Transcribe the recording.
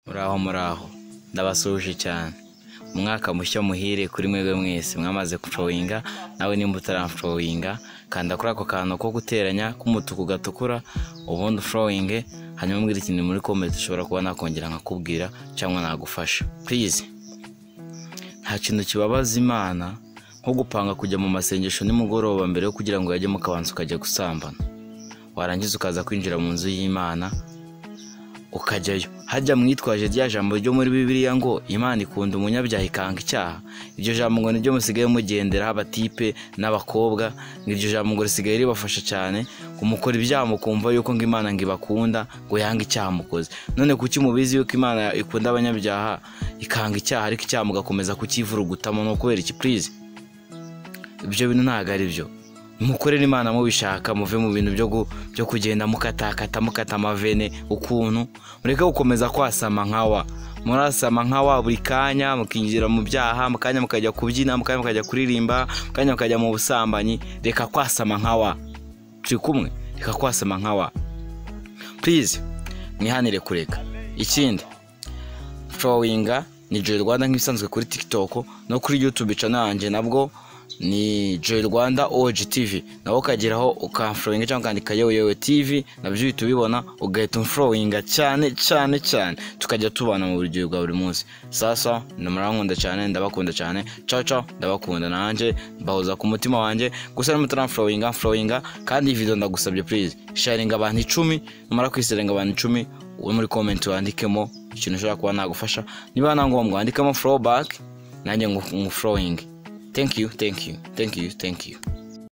Muraho ndabasuje cyane umwaka mushya muhire kuri mwebwe mwese mwamaze kushowinga nawe nimba utaramshowinga kanda kuri ako kantu ko guteranya k'umutuku gatukura ubundi showinge hanyuma mbwira ikintu muri comment ushobora kuba nakongera nkakubwira cyangwa nagufasha please. Nta kintu kibabaza Imana nko gupanga kujya mu masengesho nimugoroba mbere yo kugira ngo yajye mu kabanza ukajya gusambana, warangiza ukaza kwinjira mu nzu y'Imana ukajyayo hajya mwitwaje rya jambo ryo muri Bibiliya ngo Imana ikunda umunyabyaha ikanga icyaha. Iryo jambo ngo niryo musigaye mugendera abatipe n'abakobwa, n'iryo jambo ngo risigaye ribafasha cyane kumukora ibyaha mukumva yuko ngo Imana ngibakunda ngo yanga icyaha mukoze. None kuki mubizi yuko Imana ikunda abanyabyaha ikanga icyaha ariko icyaha mugakomeza kukivurugutamo no kubera iki please? Ibyo bintu ntago ari byo. Mukorera Imana mubishaka muve mu bintu byo kugenda mukata amavene ukuntu mureke gukomeza kwasama nkawa, murasama nkawa buri kanya mukinjira mu byaha, mukanya mukajya kubyina, mukanya mukajya kuririmba, mukanya mukajya mu busambanyi. Reka kwasama nkawa, turi kumwe, reka kwasama nkawa please, mwihanire kureka. Ikindi showinga ni Joy Rwanda nk'ibisanzwe kuri TikTok no kuri YouTube channel yanjye nabwo ni Joy Rwanda OG TV, nawo kageraho ukamflowinga cyangwa kandika yewe TV nabyo uhita ubibona ugahita umflowinga cyane tukajya tubana mu buryo bwa buri munsi. Sasa ndamurankunda cyane, ndabakunda cyane, ciao ndabakunda nanje bahoza ku mutima wanje. Gusa nimutaramflowinga kandi iyi video ndagusabye please sharinga abantu 10, numara kwiserenga abantu 10 uri muri comment wandikemo ikintu ushaka kuba nagufasha, niba nangombwa wandikamo flow back nanjye nguflowing. Thank you.